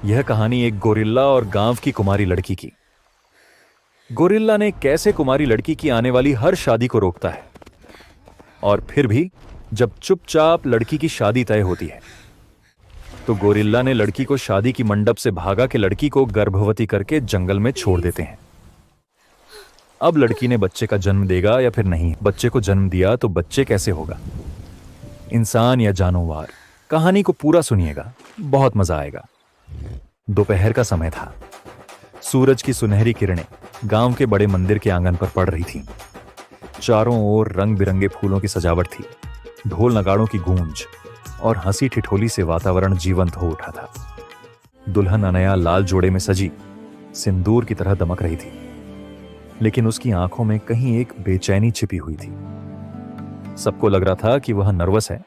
यह कहानी एक गोरिल्ला और गांव की कुमारी लड़की की। गोरिल्ला ने कैसे कुमारी लड़की की आने वाली हर शादी को रोकता है, और फिर भी जब चुपचाप लड़की की शादी तय होती है तो गोरिल्ला ने लड़की को शादी की मंडप से भागा के लड़की को गर्भवती करके जंगल में छोड़ देते हैं। अब लड़की ने बच्चे का जन्म देगा या फिर नहीं, बच्चे को जन्म दिया तो बच्चे कैसे होगा, इंसान या जानवर, कहानी को पूरा सुनिएगा, बहुत मजा आएगा। दोपहर का समय था। सूरज की सुनहरी किरणें गांव के बड़े मंदिर के आंगन पर पड़ रही थीं। चारों ओर रंग बिरंगे फूलों की सजावट थी, ढोल नगाड़ों की गूंज और हंसी ठिठोली से वातावरण जीवंत हो उठा था। दुल्हन अनया लाल जोड़े में सजी सिंदूर की तरह दमक रही थी, लेकिन उसकी आंखों में कहीं एक बेचैनी छिपी हुई थी। सबको लग रहा था कि वह नर्वस है,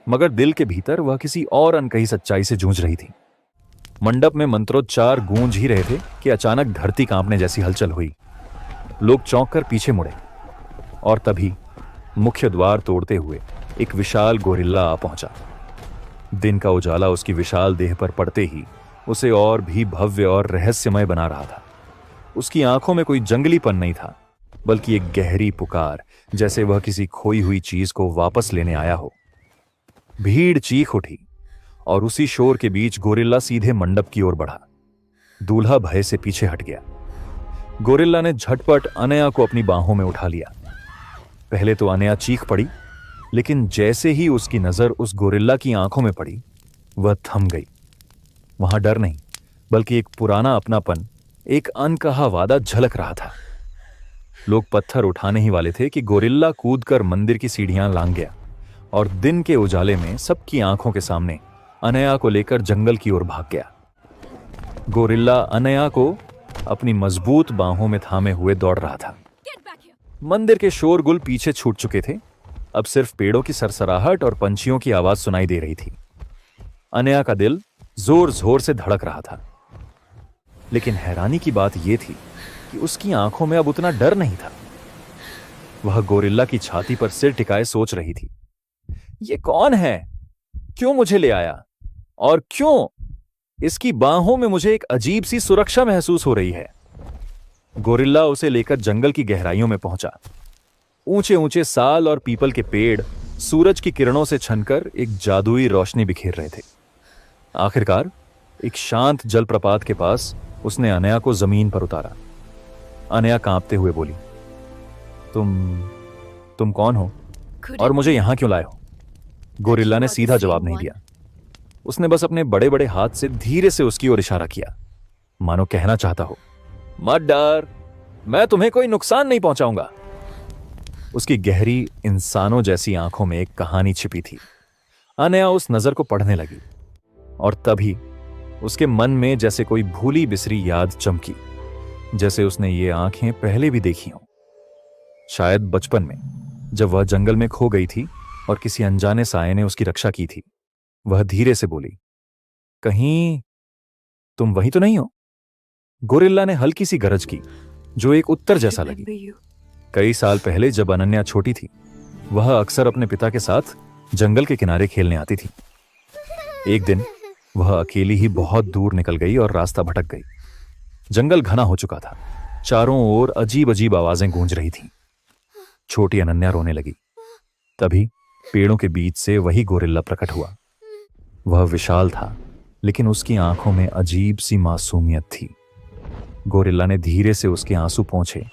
मगर दिल के भीतर वह किसी और अनकही सच्चाई से जूझ रही थी। मंडप में मंत्रोच्चार गूंज ही रहे थे कि अचानक धरती कांपने जैसी हलचल हुई। लोग चौंक कर पीछे मुड़े और तभी मुख्य द्वार तोड़ते हुए एक विशाल गोरिल्ला आ पहुंचा। दिन का उजाला उसकी विशाल देह पर पड़ते ही उसे और भी भव्य और रहस्यमय बना रहा था। उसकी आंखों में कोई जंगलीपन नहीं था, बल्कि एक गहरी पुकार, जैसे वह किसी खोई हुई चीज को वापस लेने आया हो। भीड़ चीख उठी और उसी शोर के बीच गोरिल्ला सीधे मंडप की ओर बढ़ा। दूल्हा भय से पीछे हट गया। गोरिल्ला ने झटपट अनया को अपनी बाहों में उठा लिया। पहले तो अनया चीख पड़ी, लेकिन जैसे ही उसकी नजर उस गोरिल्ला की आंखों में पड़ी, वह थम गई। वहां डर नहीं, बल्कि एक पुराना अपनापन, एक अनकहा वादा झलक रहा था। लोग पत्थर उठाने ही वाले थे कि गोरिल्ला कूदकर मंदिर की सीढ़ियां लांघ गया और दिन के उजाले में सबकी आंखों के सामने अनया को लेकर जंगल की ओर भाग गया। गोरिल्ला अनया को अपनी मजबूत बाहों में थामे हुए दौड़ रहा था। मंदिर के शोरगुल पीछे छूट चुके थे। अब सिर्फ पेड़ों की सरसराहट और पंछियों की आवाज सुनाई दे रही थी। अनया का दिल जोर जोर से धड़क रहा था, लेकिन हैरानी की बात यह थी कि उसकी आंखों में अब उतना डर नहीं था। वह गोरिल्ला की छाती पर सिर टिकाए सोच रही थी, ये कौन है, क्यों मुझे ले आया, और क्यों इसकी बाहों में मुझे एक अजीब सी सुरक्षा महसूस हो रही है। गोरिल्ला उसे लेकर जंगल की गहराइयों में पहुंचा। ऊंचे ऊंचे साल और पीपल के पेड़ सूरज की किरणों से छनकर एक जादुई रोशनी बिखेर रहे थे। आखिरकार एक शांत जलप्रपात के पास उसने अनया को जमीन पर उतारा। अनया कांपते हुए बोली, तुम कौन हो और मुझे यहां क्यों लाए हो? गोरिल्ला ने सीधा जवाब नहीं दिया। उसने बस अपने बड़े बड़े हाथ से धीरे से उसकी ओर इशारा किया, मानो कहना चाहता हो, मत डर, मैं तुम्हें कोई नुकसान नहीं पहुंचाऊंगा। उसकी गहरी इंसानों जैसी आंखों में एक कहानी छिपी थी। अनया उस नजर को पढ़ने लगी और तभी उसके मन में जैसे कोई भूली बिसरी याद चमकी, जैसे उसने ये आंखें पहले भी देखी हों। शायद बचपन में जब वह जंगल में खो गई थी और किसी अनजाने साये ने उसकी रक्षा की थी। वह धीरे से बोली, कहीं तुम वही तो नहीं हो? गोरिल्ला ने हल्की सी गरज की, जो एक उत्तर जैसा लगी। कई साल पहले जब अनन्या छोटी थी, वह अक्सर अपने पिता के साथ जंगल के किनारे खेलने आती थी। एक दिन वह अकेली ही बहुत दूर निकल गई और रास्ता भटक गई। जंगल घना हो चुका था, चारों ओर अजीब अजीब आवाजें गूंज रही थीं। छोटी अनन्या रोने लगी। तभी पेड़ों के बीच से वही गोरिल्ला प्रकट हुआ। वह विशाल था, लेकिन उसकी आंखों में अजीब सी मासूमियत थी। गोरिल्ला ने धीरे से उसके आंसू पोंछे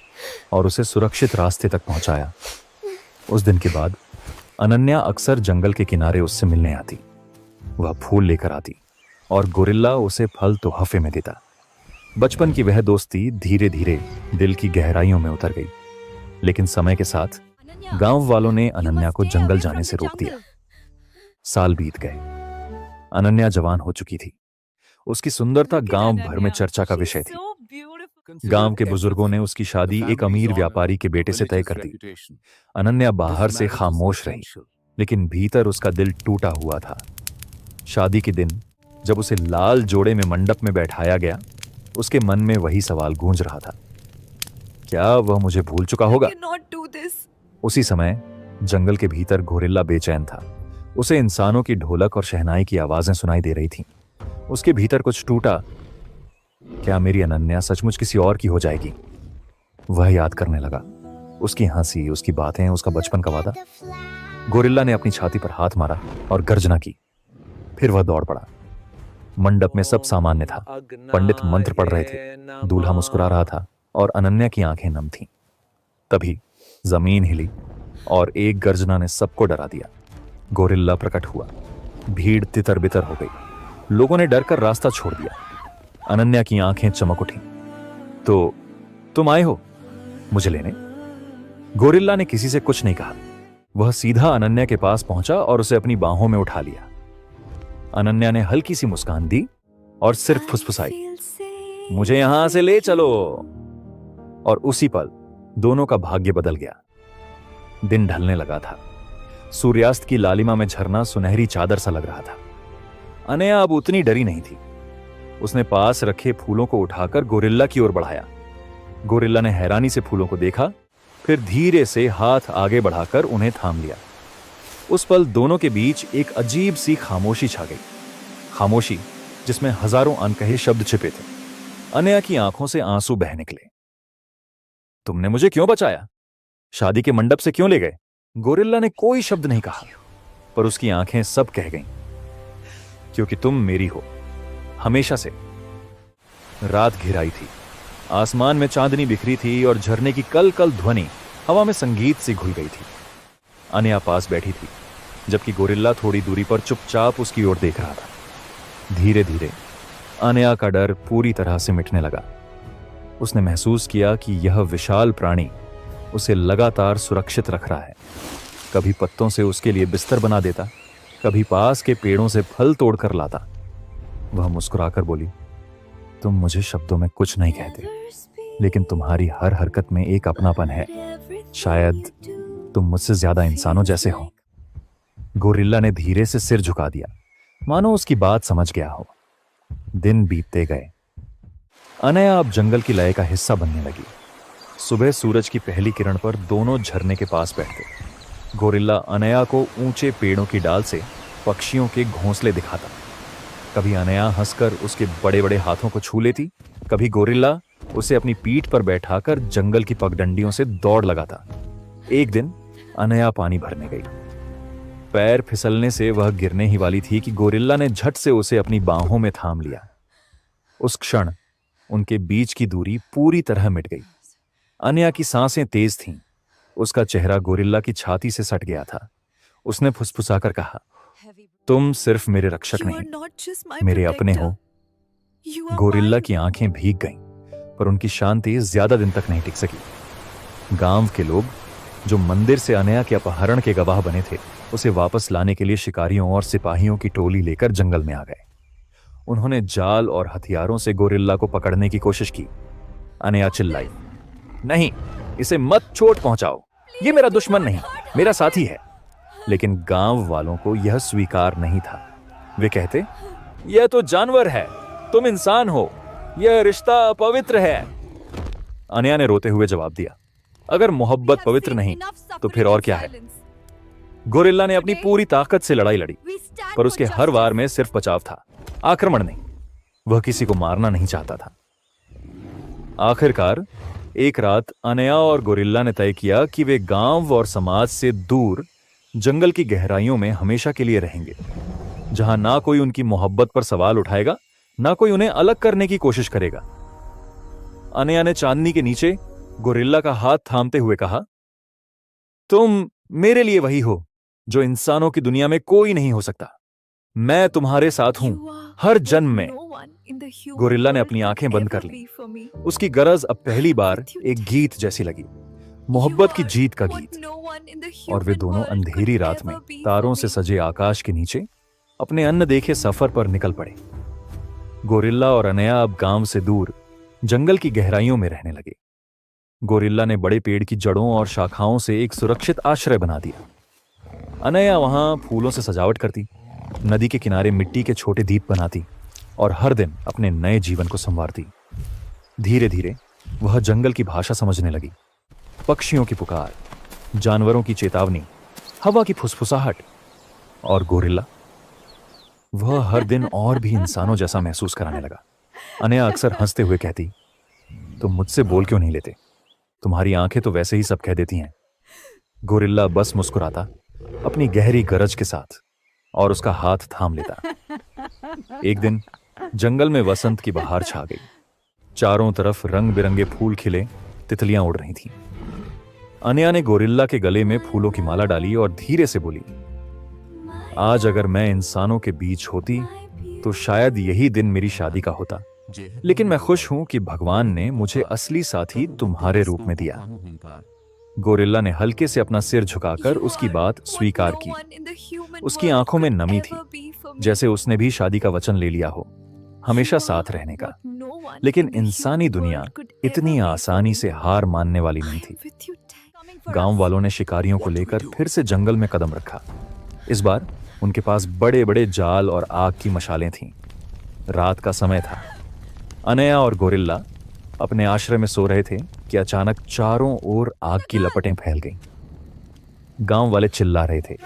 और उसे सुरक्षित रास्ते तक पहुंचाया। उस दिन के बाद अनन्या अक्सर जंगल के किनारे उससे मिलने आती। वह फूल लेकर आती और गोरिल्ला उसे फल तोहफे में देता। बचपन की वह दोस्ती धीरे धीरे दिल की गहराइयों में उतर गई। लेकिन समय के साथ गांव वालों ने अनन्या को जंगल जाने से रोक दिया। साल बीत गए। अनन्या जवान हो चुकी थी। उसकी सुंदरता गांव भर में चर्चा का विषय थी। गांव के बुजुर्गों ने उसकी शादी एक अमीर व्यापारी के बेटे से तय कर दी। अनन्या बाहर से खामोश रही, लेकिन भीतर उसका दिल टूटा हुआ था। शादी के दिन जब उसे लाल जोड़े में मंडप में बैठाया गया, उसके मन में वही सवाल गूंज रहा था, क्या वह मुझे भूल चुका होगा? उसी समय जंगल के भीतर गोरिल्ला बेचैन था। उसे इंसानों की ढोलक और शहनाई की आवाजें सुनाई दे रही थीं। उसके भीतर कुछ टूटा। क्या मेरी अनन्या सचमुच किसी और की हो जाएगी? वह याद करने लगा, उसकी हंसी, उसकी बातें, उसका बचपन का वादा। गोरिल्ला ने अपनी छाती पर हाथ मारा और गर्जना की। फिर वह दौड़ पड़ा। मंडप में सब सामान्य था। पंडित मंत्र पढ़ रहे थे, दूल्हा मुस्कुरा रहा था और अनन्या की आंखें नम थीं। तभी जमीन हिली और एक गर्जना ने सबको डरा दिया। गोरिल्ला प्रकट हुआ। भीड़ तितर बितर हो गई। लोगों ने डरकर रास्ता छोड़ दिया। अनन्या की आंखें चमक उठी। तो तुम आए हो मुझे लेने? गोरिल्ला ने किसी से कुछ नहीं कहा। वह सीधा अनन्या के पास पहुंचा और उसे अपनी बाहों में उठा लिया। अनन्या ने हल्की सी मुस्कान दी और सिर्फ फुसफुसाई, मुझे यहां से ले चलो। और उसी पल दोनों का भाग्य बदल गया। दिन ढलने लगा था। सूर्यास्त की लालिमा में झरना सुनहरी चादर सा लग रहा था। अनया अब उतनी डरी नहीं थी। उसने पास रखे फूलों को उठाकर गोरिल्ला की ओर बढ़ाया। गोरिल्ला ने हैरानी से फूलों को देखा, फिर धीरे से हाथ आगे बढ़ाकर उन्हें थाम लिया। उस पल दोनों के बीच एक अजीब सी खामोशी छा गई। खामोशी जिसमें हजारों अनकहे शब्द छिपे थे। अनया की आंखों से आंसू बह निकले। तुमने मुझे क्यों बचाया? शादी के मंडप से क्यों ले गए? गोरिल्ला ने कोई शब्द नहीं कहा, पर उसकी आंखें सब कह गईं। क्योंकि तुम मेरी हो, हमेशा से। रात घिराई थी। आसमान में चांदनी बिखरी थी और झरने की कल कल ध्वनि हवा में संगीत सी घुल गई थी। अनया पास बैठी थी, जबकि गोरिल्ला थोड़ी दूरी पर चुपचाप उसकी ओर देख रहा था। धीरे धीरे अनया का डर पूरी तरह से मिटने लगा। उसने महसूस किया कि यह विशाल प्राणी उसे लगातार सुरक्षित रख रहा है। कभी पत्तों से उसके लिए बिस्तर बना देता, कभी पास के पेड़ों से फल तोड़कर लाता। वह मुस्कुराकर बोली, तुम मुझे शब्दों में कुछ नहीं कहते, लेकिन तुम्हारी हर हरकत में एक अपनापन है। शायद तुम मुझसे ज्यादा इंसानों जैसे हो। गोरिल्ला ने धीरे से सिर झुका दिया, मानो उसकी बात समझ गया हो। दिन बीतते गए। अनया अब जंगल की लय का हिस्सा बनने लगी। सुबह सूरज की पहली किरण पर दोनों झरने के पास बैठते। गोरिल्ला अनया को ऊंचे पेड़ों की डाल से पक्षियों के घोंसले दिखाता। कभी अनया हंसकर उसके बड़े बड़े हाथों को छू लेती, कभी गोरिल्ला उसे अपनी पीठ पर बैठाकर जंगल की पगडंडियों से दौड़ लगाता। एक दिन अनया पानी भरने गई। पैर फिसलने से वह गिरने ही वाली थी कि गोरिल्ला ने झट से उसे अपनी बाहों में थाम लिया। उस क्षण उनके बीच की दूरी पूरी तरह मिट गई। अनया की सांसें तेज थीं। उसका चेहरा गोरिल्ला की छाती से सट गया था। उसने फुसफुसाकर कहा, तुम सिर्फ मेरे रक्षक नहीं, मेरे अपने हो। गोरिल्ला की आंखें भीग गईं, पर उनकी शांति ज्यादा दिन तक नहीं टिक सकी। गांव के लोग, जो मंदिर से अनया के अपहरण के गवाह बने थे, उसे वापस लाने के लिए शिकारियों और सिपाहियों की टोली लेकर जंगल में आ गए। उन्होंने जाल और हथियारों से गोरिल्ला को पकड़ने की कोशिश की। अनया चिल्लाई, नहीं, इसे मत चोट पहुंचाओ। ये मेरा दुश्मन नहीं, मेरा साथी है। लेकिन गांव वालों को यह स्वीकार नहीं था। वे कहते, यह तो जानवर है, तुम इंसान हो, यह रिश्ता अपवित्र है। अनया ने रोते हुए जवाब दिया, अगर मोहब्बत पवित्र नहीं तो फिर और क्या है? गोरिल्ला ने अपनी पूरी ताकत से लड़ाई लड़ी, पर उसके हर वार में सिर्फ बचाव था, आक्रमण नहीं। वह किसी को मारना नहीं चाहता था। आखिरकार एक रात अनया और गोरिल्ला ने तय किया कि वे गांव और समाज से दूर जंगल की गहराइयों में हमेशा के लिए रहेंगे, जहां ना कोई उनकी मोहब्बत पर सवाल उठाएगा, ना कोई उन्हें अलग करने की कोशिश करेगा। अनया ने चांदनी के नीचे गोरिल्ला का हाथ थामते हुए कहा, तुम मेरे लिए वही हो जो इंसानों की दुनिया में कोई नहीं हो सकता। मैं तुम्हारे साथ हूं हर जन्म में। गोरिल्ला ने अपनी आंखें बंद कर ली। उसकी गरज अब पहली बार एक गीत जैसी लगी, मोहब्बत की जीत का गीत। और वे दोनों अंधेरी रात में तारों से सजे आकाश के नीचे अपने अनदेखे सफर पर निकल पड़े। गोरिल्ला और अनया अब गांव से दूर जंगल की गहराइयों में रहने लगे। गोरिल्ला ने बड़े पेड़ की जड़ों और शाखाओं से एक सुरक्षित आश्रय बना दिया। अनया वहां फूलों से सजावट करती, नदी के किनारे मिट्टी के छोटे दीप बनाती और हर दिन अपने नए जीवन को संवारती। धीरे धीरे वह जंगल की भाषा समझने लगी, पक्षियों की पुकार, जानवरों की चेतावनी, हवा की फुसफुसाहट। और गोरिल्ला वह हर दिन और भी इंसानों जैसा महसूस कराने लगा। अनया अक्सर हंसते हुए कहती, तुम मुझसे बोल क्यों नहीं लेते? तुम्हारी आंखें तो वैसे ही सब कह देती हैं। गोरिल्ला बस मुस्कुराता अपनी गहरी गरज के साथ और उसका हाथ थाम लेता। एक दिन जंगल में वसंत की बहार छा गई। चारों तरफ रंग बिरंगे फूल खिले, तितलियां उड़ रही थीं। अनया ने गोरिल्ला के गले में फूलों की माला डाली और धीरे से बोली, आज अगर मैं इंसानों के बीच होती तो शायद यही दिन मेरी शादी का होता, लेकिन मैं खुश हूं कि भगवान ने मुझे असली साथी तुम्हारे रूप में दिया। गोरिल्ला ने हल्के से अपना सिर झुकाकर उसकी बात स्वीकार की। उसकी आंखों में नमी थी, जैसे उसने भी शादी का वचन ले लिया हो, हमेशा साथ रहने का। लेकिन इंसानी दुनिया इतनी आसानी से हार मानने वाली नहीं थी। गांव वालों ने शिकारियों को लेकर फिर से जंगल में कदम रखा। इस बार उनके पास बड़े बड़े जाल और आग की मशालें थीं। रात का समय था। अनया और गोरिल्ला अपने आश्रय में सो रहे थे कि अचानक चारों ओर आग की लपटें फैल गईं। गांव वाले चिल्ला रहे थे,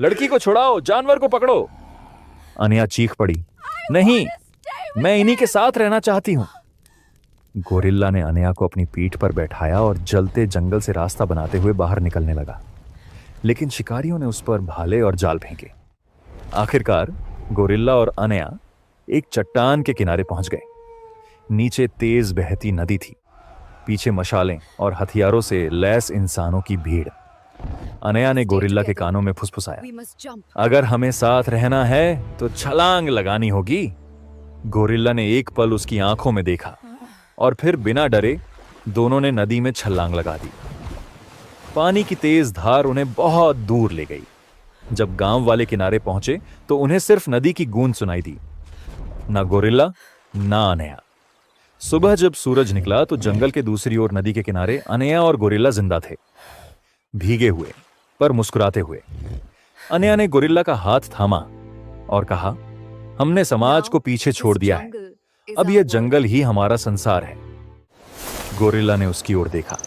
लड़की को छुड़ाओ, जानवर को पकड़ो। अनया चीख पड़ी, नहीं, मैं इन्हीं के साथ रहना चाहती हूं। गोरिल्ला ने अनया को अपनी पीठ पर बैठाया और जलते जंगल से रास्ता बनाते हुए बाहर निकलने लगा, लेकिन शिकारियों ने उस पर भाले और जाल फेंके। आखिरकार गोरिल्ला और अनया एक चट्टान के किनारे पहुंच गए। नीचे तेज बहती नदी थी, पीछे मशालें और हथियारों से लैस इंसानों की भीड़। अनया ने गोरिल्ला के कानों में फुसफुसाया, अगर हमें साथ रहना है तो छलांग लगानी होगी। गोरिल्ला ने एक पल उसकी आंखों में देखा और फिर बिना डरे दोनों ने नदी में छलांग लगा दी। पानी की तेज धार उन्हें बहुत दूर ले गई। जब गांव वाले किनारे पहुंचे तो उन्हें सिर्फ नदी की गूंज सुनाई दी, ना गोरिल्ला ना अनया। सुबह जब सूरज निकला तो जंगल के दूसरी ओर नदी के किनारे अनया और गोरिल्ला जिंदा थे, भीगे हुए पर मुस्कुराते हुए। अनया ने गोरिल्ला का हाथ थामा और कहा, हमने समाज को पीछे छोड़ दिया है, अब यह जंगल ही हमारा संसार है। गोरिल्ला ने उसकी ओर देखा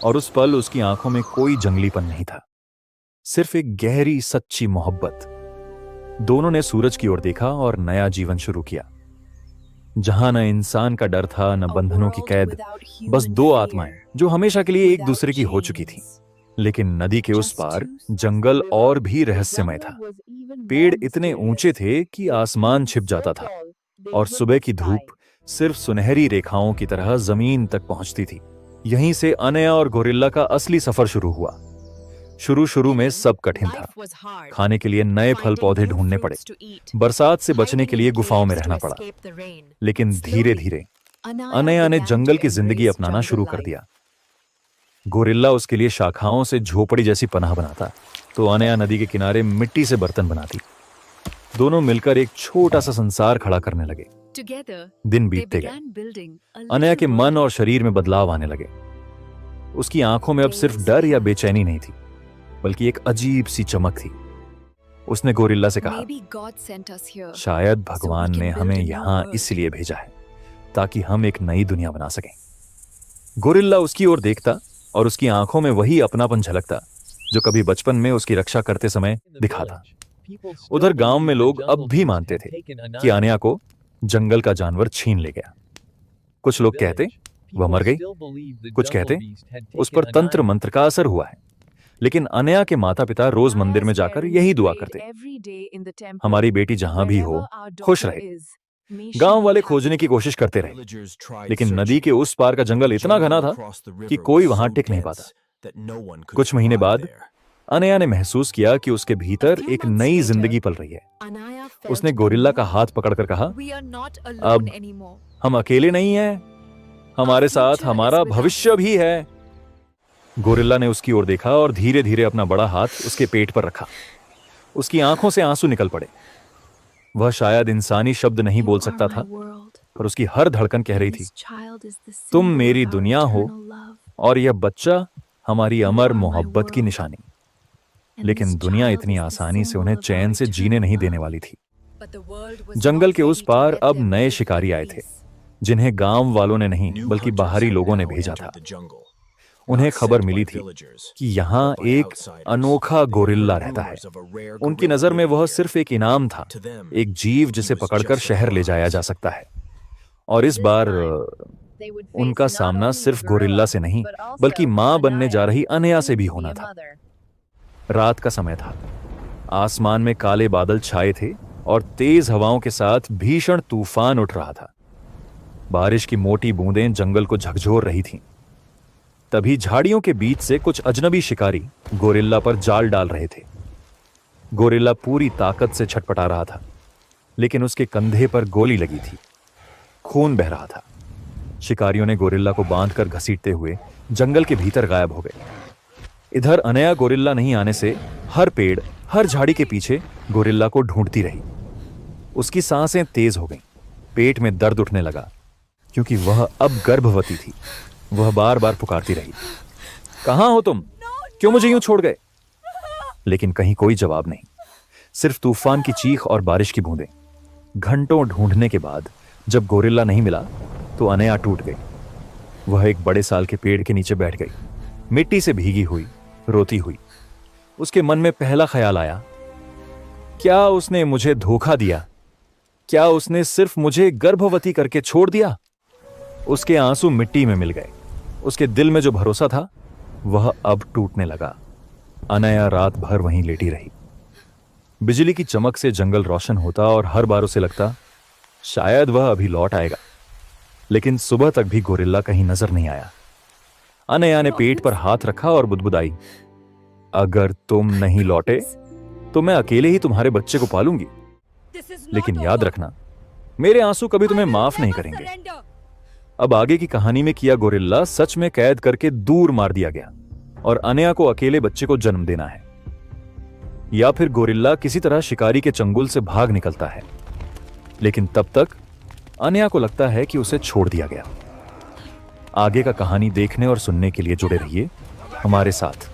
और उस पल उसकी आंखों में कोई जंगलीपन नहीं था, सिर्फ एक गहरी सच्ची मोहब्बत। दोनों ने सूरज की ओर देखा और नया जीवन शुरू किया, जहां न इंसान का डर था न बंधनों की कैद, बस दो आत्माएं जो हमेशा के लिए एक दूसरे की हो चुकी थीं। लेकिन नदी के उस पार जंगल और भी रहस्यमय था। पेड़ इतने ऊंचे थे कि आसमान छिप जाता था और सुबह की धूप सिर्फ सुनहरी रेखाओं की तरह जमीन तक पहुंचती थी। यहीं से अनया और गोरिल्ला का असली सफर शुरू हुआ। शुरू में सब कठिन था। खाने के लिए नए फल पौधे ढूंढने पड़े, बरसात से बचने के लिए गुफाओं में रहना पड़ा। लेकिन धीरे धीरे अनया ने जंगल की जिंदगी अपनाना शुरू कर दिया। गोरिल्ला उसके लिए शाखाओं से झोपड़ी जैसी पनाह बनाता, तो अनया नदी के किनारे मिट्टी से बर्तन बनाती। दोनों मिलकर एक छोटा सा संसार खड़ा करने लगे। दिन बीतते गए। अनया के मन और शरीर में बदलाव आने लगे। उसकी आंखों में अब सिर्फ डर या बेचैनी नहीं थी, बल्कि एक अजीब सी चमक थी। उसने गोरिल्ला से कहा, शायद भगवान ने हमें यहां इसलिए भेजा है ताकि हम एक नई दुनिया बना सकें। गोरिल्ला उसकी ओर देखता और उसकी आंखों में वही अपनापन झलकता जो कभी बचपन में उसकी रक्षा करते समय दिखा था। उधर गांव में लोग अब भी मानते थे कि अनया को जंगल का जानवर छीन ले गया। कुछ लोग कहते वह मर गई, कुछ कहते उस पर तंत्र मंत्र का असर हुआ है। लेकिन अनया के माता पिता रोज मंदिर में जाकर यही दुआ करते, हमारी बेटी जहां भी हो खुश रहे। गांव वाले खोजने की कोशिश करते रहे, लेकिन नदी के उस पार का जंगल इतना घना था कि कोई वहां टिक नहीं पाता। कुछ महीने बाद अनया ने महसूस किया कि उसके भीतर एक नई जिंदगी पल रही है। उसने गोरिल्ला का हाथ पकड़कर कहा, अब हम अकेले नहीं हैं, हमारे साथ हमारा भविष्य भी है। गोरिल्ला ने उसकी ओर देखा और धीरे धीरे अपना बड़ा हाथ उसके पेट पर रखा। उसकी आंखों से आंसू निकल पड़े। वह शायद इंसानी शब्द नहीं बोल सकता था, पर उसकी हर धड़कन कह रही थी, तुम मेरी दुनिया हो और यह बच्चा हमारी अमर मोहब्बत की निशानी। लेकिन दुनिया इतनी आसानी से उन्हें चैन से जीने नहीं देने वाली थी। जंगल के उस पार अब नए शिकारी आए थे, जिन्हें गांव वालों ने नहीं बल्कि बाहरी लोगों ने भेजा था। उन्हें खबर मिली थी कि यहाँ एक अनोखा गोरिल्ला रहता है। उनकी नज़र में वह सिर्फ एक इनाम था, एक जीव जिसे पकड़कर शहर ले जाया जा सकता है। और इस बार उनका सामना सिर्फ गोरिल्ला से नहीं, बल्कि मां बनने जा रही अनया से भी होना था। रात का समय था। आसमान में काले बादल छाए थे और तेज हवाओं के साथ भीषण तूफान उठ रहा था। बारिश की मोटी बूंदें जंगल को झकझोर रही थीं। तभी झाड़ियों के बीच से कुछ अजनबी शिकारी गोरिल्ला पर जाल डाल रहे थे। गोरिल्ला पूरी ताकत से छटपटा रहा था, लेकिन उसके कंधे पर गोली लगी थी। खून बह रहा था। शिकारियों ने गोरिल्ला को बांधकर घसीटते हुए जंगल के भीतर गायब हो गए। इधर अनया गोरिल्ला नहीं आने से हर पेड़, हर झाड़ी के पीछे गोरिल्ला को ढूंढती रही। उसकी सांसें तेज हो गईं, पेट में दर्द उठने लगा, क्योंकि वह अब गर्भवती थी। वह बार बार पुकारती रही, कहां हो तुम? क्यों मुझे यूं छोड़ गए? लेकिन कहीं कोई जवाब नहीं, सिर्फ तूफान की चीख और बारिश की बूंदें। घंटों ढूंढने के बाद जब गोरिल्ला नहीं मिला तो अनया टूट गई। वह एक बड़े साल के पेड़ के नीचे बैठ गई, मिट्टी से भीगी हुई, रोती हुई। उसके मन में पहला ख्याल आया, क्या उसने मुझे धोखा दिया? क्या उसने सिर्फ मुझे गर्भवती करके छोड़ दिया? उसके आंसू मिट्टी में मिल गए। उसके दिल में जो भरोसा था वह अब टूटने लगा। अनया रात भर वहीं लेटी रही। बिजली की चमक से जंगल रोशन होता और हर बार उसे लगता शायद वह अभी लौट आएगा, लेकिन सुबह तक भी गोरिल्ला कहीं नजर नहीं आया। अनया ने पेट पर हाथ रखा और बुदबुदाई, अगर तुम नहीं लौटे तो मैं अकेले ही तुम्हारे बच्चे को पालूंगी, लेकिन याद रखना मेरे आंसू कभी तुम्हें माफ नहीं करेंगे। अब आगे की कहानी में किया गोरिल्ला सच में कैद करके दूर मार दिया गया और अनया को अकेले बच्चे को जन्म देना है, या फिर गोरिल्ला किसी तरह शिकारी के चंगुल से भाग निकलता है, लेकिन तब तक अनया को लगता है कि उसे छोड़ दिया गया। आगे का कहानी देखने और सुनने के लिए जुड़े रहिए हमारे साथ।